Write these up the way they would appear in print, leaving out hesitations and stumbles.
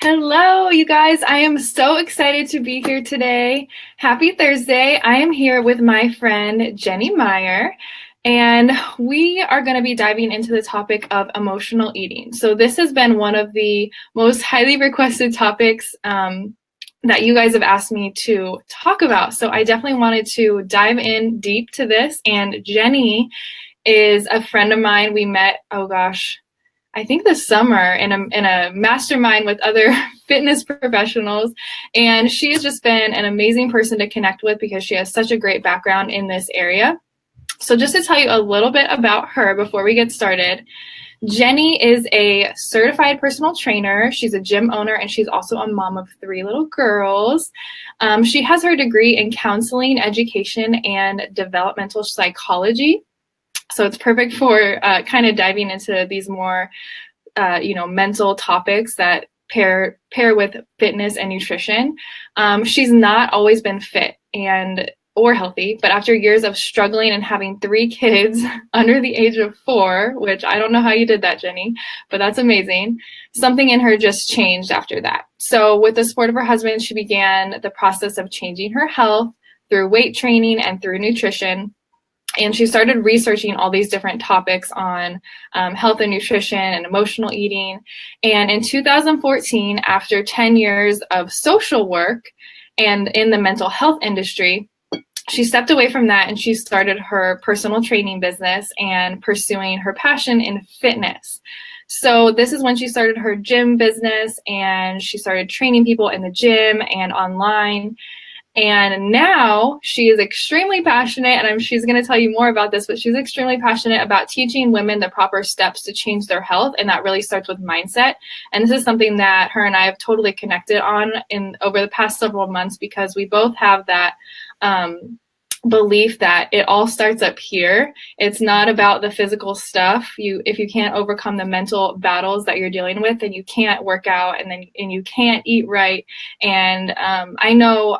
Hello, you guys. I am so excited to be here today. Happy Thursday. I am here with my friend Jenny Meyer, and we are going to be diving into the topic of emotional eating. So, this has been one of the most highly requested topics that you guys have asked me to talk about. So, I definitely wanted to dive in deep to this. And Jenny is a friend of mine. We met, oh gosh, I think this summer in a mastermind with other fitness professionals. And she has just been an amazing person to connect with because she has such a great background in this area. So just to tell you a little bit about her before we get started, Jenny is a certified personal trainer. She's a gym owner, and she's also a mom of 3 little girls. She has her degree in counseling, education, and developmental psychology. So it's perfect for kind of diving into these more, mental topics that pair with fitness and nutrition. She's not always been fit or healthy, but after years of struggling and having 3 kids under the age of 4, which I don't know how you did that, Jenny, but that's amazing. Something in her just changed after that. So with the support of her husband, she began the process of changing her health through weight training and through nutrition. And she started researching all these different topics on health and nutrition and emotional eating. And in 2014, after 10 years of social work and in the mental health industry, she stepped away from that and she started her personal training business and pursuing her passion in fitness. So this is when she started her gym business, and she started training people in the gym and online. And now she is extremely passionate, and she's going to tell you more about this, but she's extremely passionate about teaching women the proper steps to change their health. And that really starts with mindset. And this is something that her and I have totally connected on over the past several months, because we both have that belief that it all starts up here. It's not about the physical stuff. If you can't overcome the mental battles that you're dealing with, then you can't work out, and you can't eat right. And I know,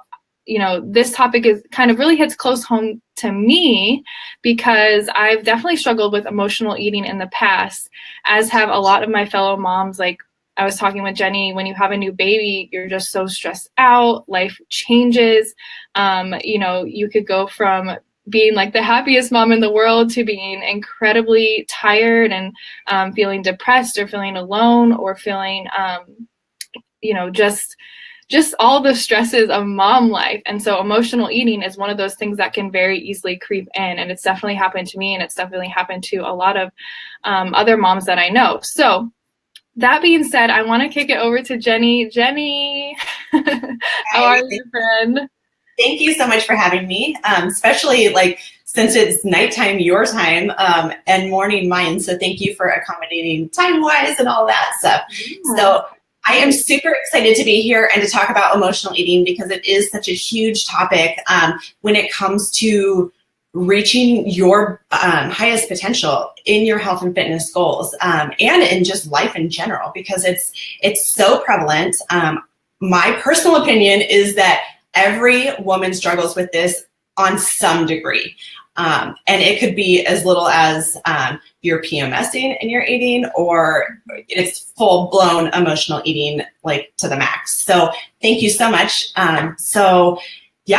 this topic is kind of really hits close home to me, because I've definitely struggled with emotional eating in the past, as have a lot of my fellow moms. Like I was talking with Jenny, when you have a new baby, you're just so stressed out. Life changes. You could go from being like the happiest mom in the world to being incredibly tired and feeling depressed or feeling alone or feeling, just all the stresses of mom life. And so emotional eating is one of those things that can very easily creep in. And it's definitely happened to me, and it's definitely happened to a lot of other moms that I know. So that being said, I want to kick it over to Jenny. Jenny, how are you, friend? Thank you so much for having me, especially since it's nighttime your time and morning mine. So thank you for accommodating time-wise and all that stuff. Yeah. So I am super excited to be here and to talk about emotional eating, because it is such a huge topic when it comes to reaching your highest potential in your health and fitness goals and in just life in general, because it's so prevalent. My personal opinion is that every woman struggles with this on some degree. And it could be as little as you're PMSing and you're eating, or it's full-blown emotional eating, to the max. So thank you so much.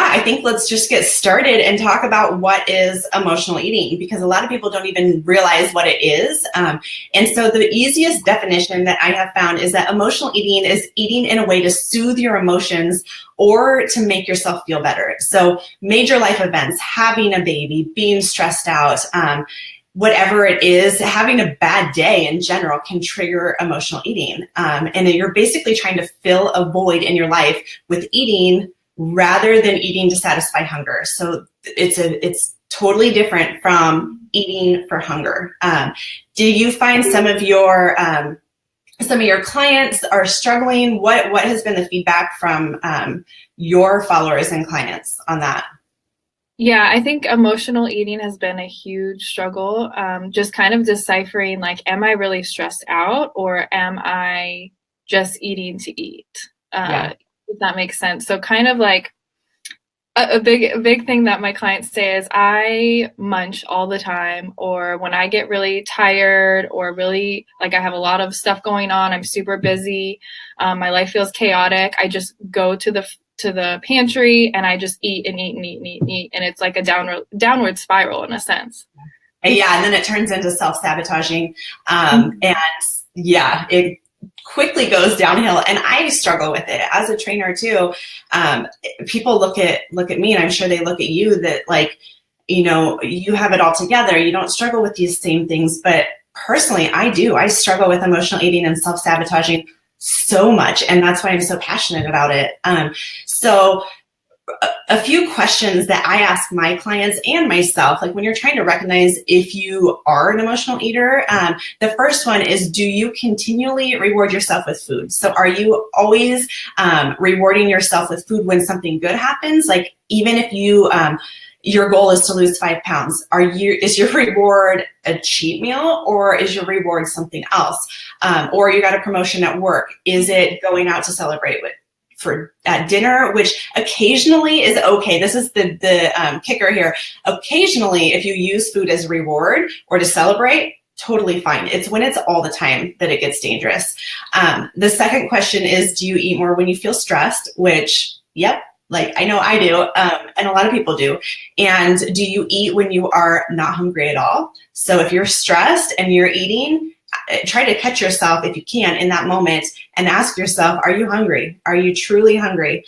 I think let's just get started and talk about what is emotional eating, because a lot of people don't even realize what it is. And so the easiest definition that I have found is that emotional eating is eating in a way to soothe your emotions or to make yourself feel better. So major life events, having a baby, being stressed out, whatever it is, having a bad day in general can trigger emotional eating. And you're basically trying to fill a void in your life with eating rather than eating to satisfy hunger. So it's totally different from eating for hunger. Do you find some of your clients are struggling? What has been the feedback from your followers and clients on that? Yeah, I think emotional eating has been a huge struggle. Just kind of deciphering, am I really stressed out, or am I just eating to eat? If that makes sense. So kind of A big thing that my clients say is I munch all the time, or when I get really tired or really like I have a lot of stuff going on, I'm super busy, my life feels chaotic, I just go to the pantry and I just eat and eat and eat and eat and eat, and it's like a downward spiral in a sense. Yeah, and then it turns into self-sabotaging, and yeah, it quickly goes downhill. And I struggle with it as a trainer too. People look at me, and I'm sure they look at you, that like, you know, you have it all together. You don't struggle with these same things. But personally, I do. I struggle with emotional eating and self-sabotaging so much. And that's why I'm so passionate about it. So a few questions that I ask my clients and myself, like when you're trying to recognize if you are an emotional eater, the first one is, do you continually reward yourself with food? So are you always rewarding yourself with food when something good happens? Like even if you, your goal is to lose 5 pounds, is your reward a cheat meal, or is your reward something else? Or you got a promotion at work. Is it going out to celebrate at dinner, which occasionally is okay. This is the kicker here. Occasionally, if you use food as a reward or to celebrate, totally fine. It's when it's all the time that it gets dangerous. The second question is, do you eat more when you feel stressed? Which, yep, like I know I do, and a lot of people do. And do you eat when you are not hungry at all? So if you're stressed and you're eating, try to catch yourself if you can in that moment and ask yourself, are you hungry? Are you truly hungry?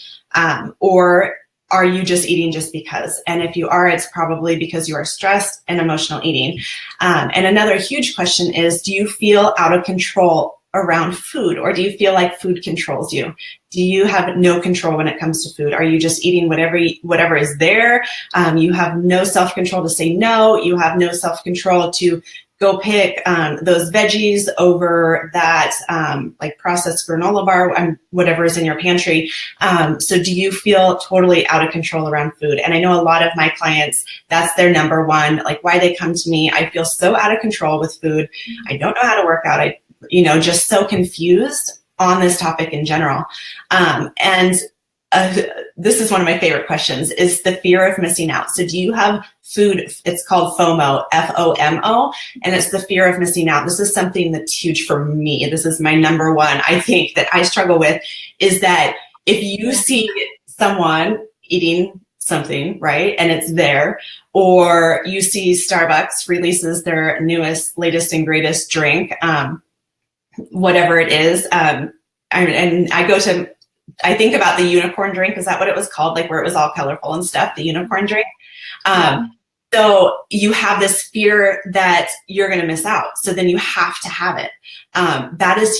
Or are you just eating just because? And if you are, it's probably because you are stressed and emotional eating. And another huge question is, do you feel out of control around food, or do you feel like food controls you? Do you have no control when it comes to food? Are you just eating whatever is there? You have no self-control to say no. You have no self-control to go pick those veggies over that like processed granola bar and whatever is in your pantry. So do you feel totally out of control around food? And I know a lot of my clients, that's their number one, like why they come to me. I feel so out of control with food. I don't know how to work out. Just so confused on this topic in general. This is one of my favorite questions, is the fear of missing out. So do you have food? It's called FOMO, FOMO, and it's the fear of missing out. This is something that's huge for me. This is my number one, I think, that I struggle with, is that if you see someone eating something, right, and it's there, or you see Starbucks releases their latest and greatest drink, whatever it is, and I think about the unicorn drink. Is that what it was called? Like where it was all colorful and stuff, the unicorn drink. So you have this fear that you're going to miss out. So then you have to have it. That is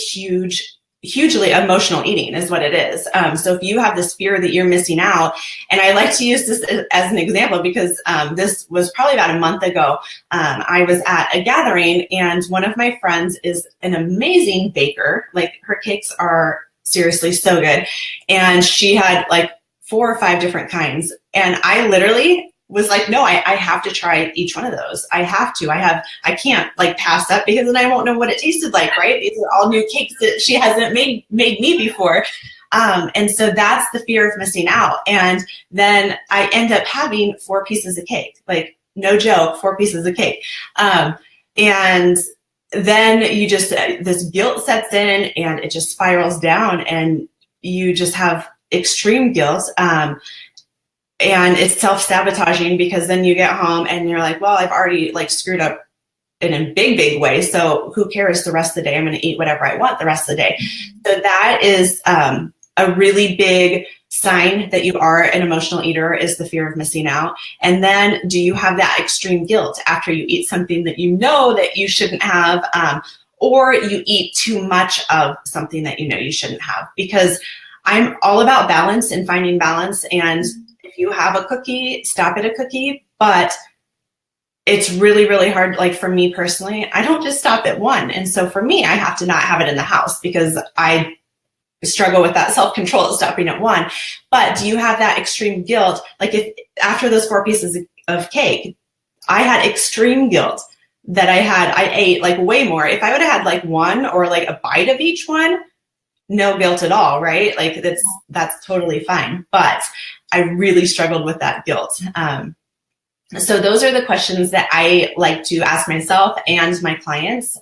hugely emotional eating is what it is. So if you have this fear that you're missing out, and I like to use this as an example because this was probably about a month ago. I was at a gathering, and one of my friends is an amazing baker. Like her cakes are seriously so good. And she had like 4 or 5 different kinds. And I literally was like, no, I have to try each one of those. I have to. I can't like pass up, because then I won't know what it tasted like, right? These are all new cakes that she hasn't made me before. And so that's the fear of missing out. And then I end up having 4 pieces of cake, like no joke, 4 pieces of cake. And then you just, this guilt sets in and it just spirals down, and you just have extreme guilt. And it's self-sabotaging, because then you get home and you're like, well, I've already like screwed up in a big way. So who cares the rest of the day? I'm going to eat whatever I want the rest of the day. So that is a really big sign that you are an emotional eater, is the fear of missing out. And then do you have that extreme guilt after you eat something that you know that you shouldn't have, or you eat too much of something that you know you shouldn't have? Because I'm all about balance and finding balance. And if you have a cookie, stop at a cookie. But it's really hard. Like for me personally, I don't just stop at one. And so for me, I have to not have it in the house, because I struggle with that self-control of stopping at one. But do you have that extreme guilt? Like if after those 4 pieces of cake, I had extreme guilt that I ate like way more. If I would have had like one or like a bite of each one, no guilt at all, right? Like that's totally fine. But I really struggled with that guilt. So those are the questions that I like to ask myself and my clients.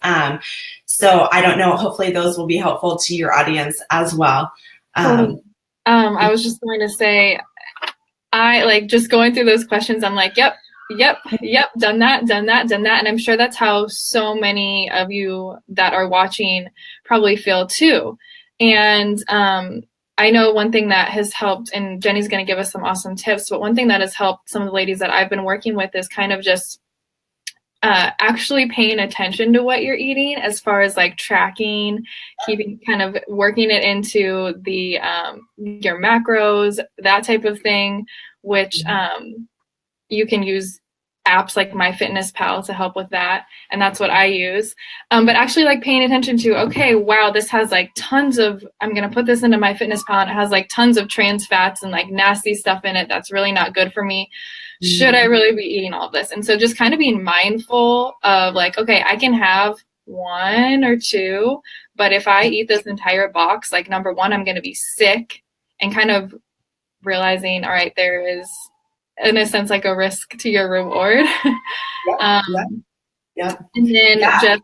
So I don't know, hopefully those will be helpful to your audience as well. I was just going to say, I like just going through those questions. I'm like, yep, done that. And I'm sure that's how so many of you that are watching probably feel too. And I know one thing that has helped, and Jenny's going to give us some awesome tips, but one thing that has helped some of the ladies that I've been working with is kind of just actually paying attention to what you're eating, as far as like tracking, keeping, kind of working it into the your macros, that type of thing, which you can use apps like MyFitnessPal to help with that. And that's what I use. But actually like paying attention to, okay, wow, this has like tons of, I'm going to put this into MyFitnessPal and it has like tons of trans fats and like nasty stuff in it that's really not good for me. Should I really be eating all of this? And so just kind of being mindful of like, okay, I can have 1 or 2, but if I eat this entire box, like number one, I'm going to be sick, and kind of realizing, all right, there is, in a sense, like a risk to your reward. And then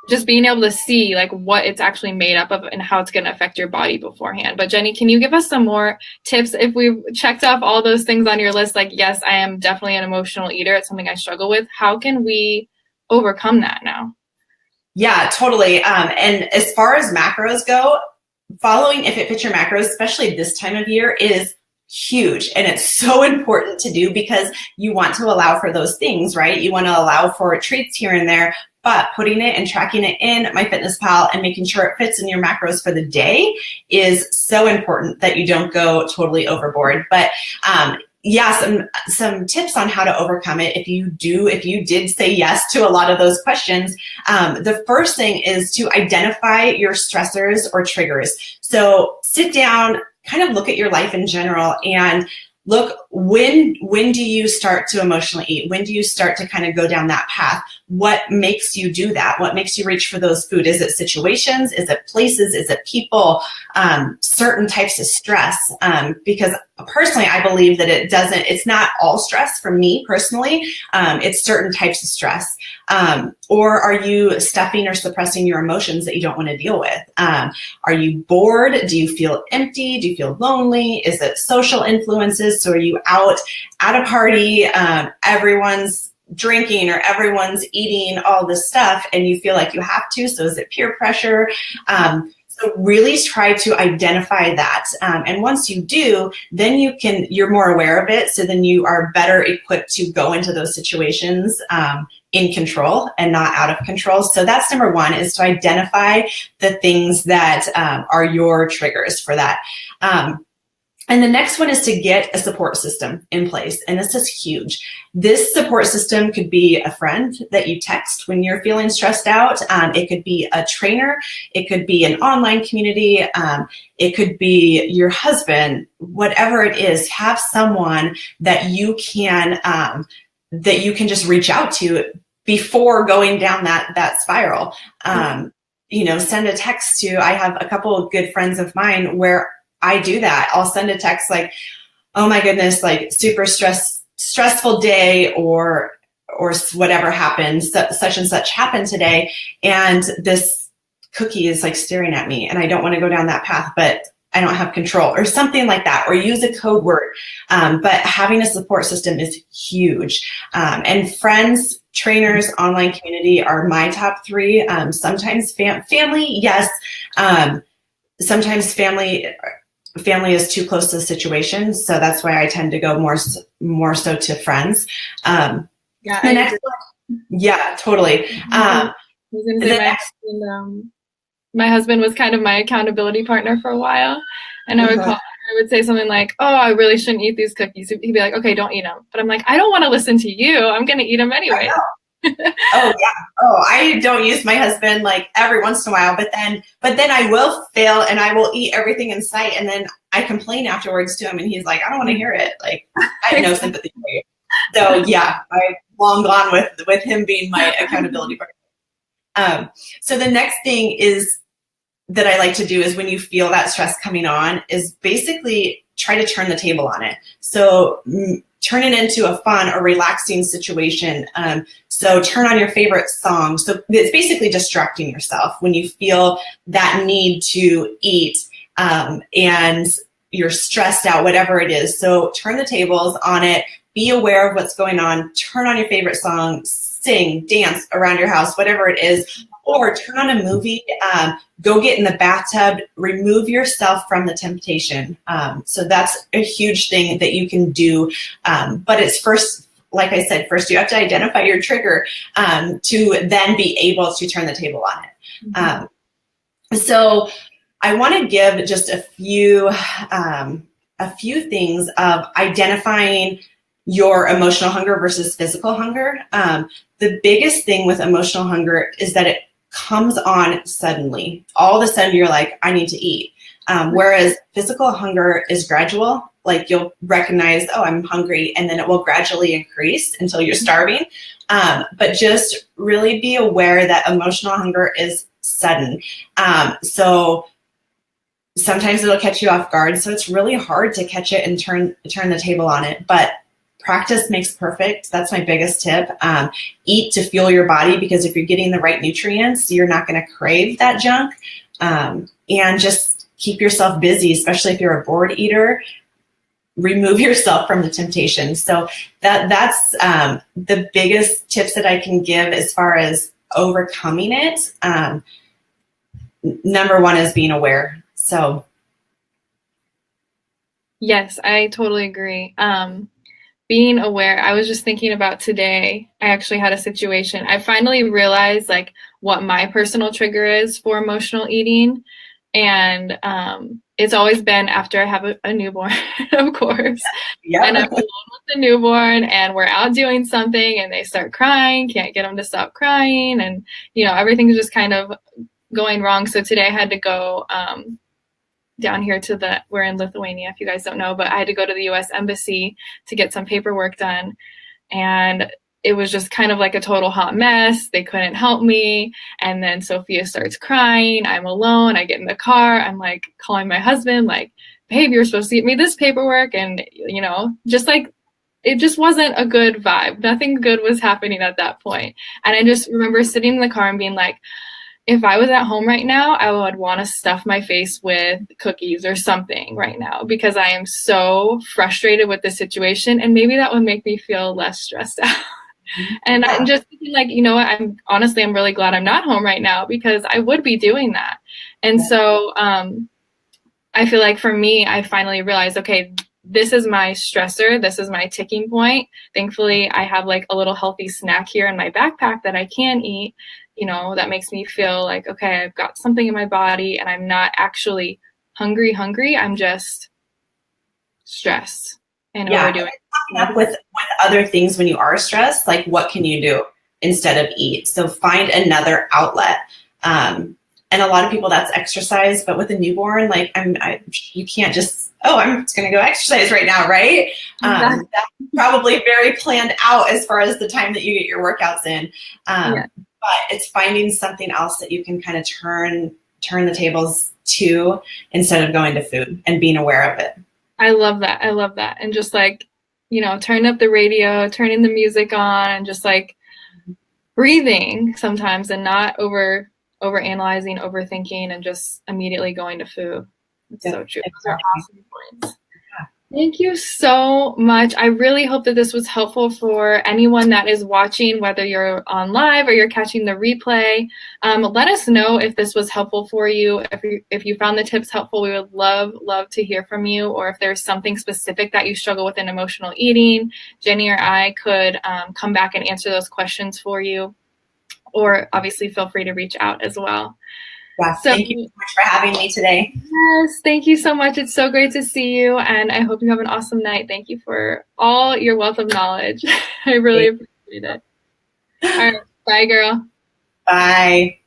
just being able to see like what it's actually made up of and how it's going to affect your body beforehand. But Jenny, can you give us some more tips? If we've checked off all those things on your list, like, yes, I am definitely an emotional eater, it's something I struggle with, how can we overcome that now? Yeah, totally. And as far as macros go, following If It Fits Your Macros, especially this time of year, is huge. And it's so important to do because you want to allow for those things, right? You want to allow for treats here and there, but putting it and tracking it in MyFitnessPal and making sure it fits in your macros for the day is so important that you don't go totally overboard. But some tips on how to overcome it. If you did say yes to a lot of those questions, the first thing is to identify your stressors or triggers. So sit down, kind of look at your life in general and look, when do you start to emotionally eat? When do you start to kind of go down that path? What makes you do that? What makes you reach for those food? Is it situations? Is it places? Is it people? Certain types of stress? Because personally, I believe that it's not all stress for me personally. It's certain types of stress. Or are you stuffing or suppressing your emotions that you don't want to deal with? Are you bored? Do you feel empty? Do you feel lonely? Is it social influences? So are you out at a party, everyone's drinking or everyone's eating all this stuff and you feel like you have to? So is it peer pressure? So really try to identify that. And once you do, then you're more aware of it. So then you are better equipped to go into those situations in control and not out of control. So that's number one, is to identify the things that are your triggers for that. And the next one is to get a support system in place. And this is huge. This support system could be a friend that you text when you're feeling stressed out. It could be a trainer. It could be an online community. It could be your husband. Whatever it is, have someone that you can just reach out to before going down that spiral. Send a text to, I have a couple of good friends of mine where I do that. I'll send a text like, oh my goodness, like super stressful day or whatever happened, such and such happened today. And this cookie is like staring at me and I don't want to go down that path, but I don't have control, or something like that, or use a code word. But having a support system is huge. And friends, trainers, online community are my top 3. Sometimes family, yes. Sometimes family is too close to the situation. So that's why I tend to go more so to friends. Totally. My husband was kind of my accountability partner for a while. And I would say something like, oh, I really shouldn't eat these cookies. He'd be like, okay, don't eat them. But I'm like, I don't want to listen to you. I'm going to eat them anyway. Oh yeah. Oh, I don't use my husband like every once in a while, but then I will fail and I will eat everything in sight. And then I complain afterwards to him and he's like, I don't want to hear it. Like, I have no sympathy for you. So yeah, I've long gone with him being my accountability partner. So the next thing is that I like to do is when you feel that stress coming on is basically try to turn the table on it. So turn it into a fun or relaxing situation. So turn on your favorite song. So it's basically distracting yourself when you feel that need to eat and you're stressed out, whatever it is. So turn the tables on it, be aware of what's going on, turn on your favorite song, sing, dance around your house, whatever it is, or turn on a movie, go get in the bathtub, remove yourself from the temptation. So that's a huge thing that you can do. But it's first, like I said, first you have to identify your trigger to then be able to turn the table on it. So I want to give just a few things of identifying your emotional hunger versus physical hunger. The biggest thing with emotional hunger is that it comes on suddenly. All of a sudden you're like, I need to eat. Whereas physical hunger is gradual. Like you'll recognize, oh, I'm hungry, and then it will gradually increase until you're starving. But just really be aware that emotional hunger is sudden. So sometimes it'll catch you off guard. So it's really hard to catch it and turn the table on it. But practice makes perfect. That's my biggest tip. Eat to fuel your body, because if you're getting the right nutrients, you're not going to crave that junk. And just keep yourself busy, especially if you're a bored eater. Remove yourself from the temptation. So that's the biggest tips that I can give as far as overcoming it. Number one is being aware. So. Yes, I totally agree. Being aware, I was just thinking about today, I actually had a situation. I finally realized like what my personal trigger is for emotional eating. And it's always been after I have a newborn, of course. Yeah. And I'm alone with the newborn and we're out doing something and they start crying, can't get them to stop crying. And, you know, everything's just kind of going wrong. So today I had to go down here we're in Lithuania, if you guys don't know, but I had to go to the US Embassy to get some paperwork done. And it was just kind of like a total hot mess. They couldn't help me. And then Sophia starts crying. I'm alone. I get in the car. I'm like calling my husband, like, babe, you're supposed to get me this paperwork. And, you know, just like, it just wasn't a good vibe. Nothing good was happening at that point. And I just remember sitting in the car and being like, if I was at home right now, I would want to stuff my face with cookies or something right now, because I am so frustrated with the situation. And maybe that would make me feel less stressed out. And I'm just thinking like, you know what, I'm really glad I'm not home right now, because I would be doing that. And so I feel like for me, I finally realized, okay, this is my stressor. This is my ticking point. Thankfully, I have like a little healthy snack here in my backpack that I can eat, you know, that makes me feel like, okay, I've got something in my body and I'm not actually hungry. I'm just stressed and overdoing it. Coming up with other things when you are stressed, like what can you do instead of eat? So find another outlet. And a lot of people, that's exercise, but with a newborn, like you can't just, I'm just going to go exercise right now, right? Exactly. That's probably very planned out as far as the time that you get your workouts in. But it's finding something else that you can kind of turn the tables to instead of going to food, and being aware of it. I love that. And just like, you know, turn up the radio, turning the music on, and just like breathing sometimes, and not over analyzing, overthinking, and just immediately going to food. It's so true. Those are awesome points. Thank you so much. I really hope that this was helpful for anyone that is watching, whether you're on live or you're catching the replay. Let us know if this was helpful for you. If you found the tips helpful, we would love to hear from you. Or if there's something specific that you struggle with in emotional eating, Jenny or I could come back and answer those questions for you. Or obviously feel free to reach out as well. Yeah, thank you so much for having me today. Yes, thank you so much. It's so great to see you, and I hope you have an awesome night. Thank you for all your wealth of knowledge. I really appreciate it. All right, bye, girl. Bye.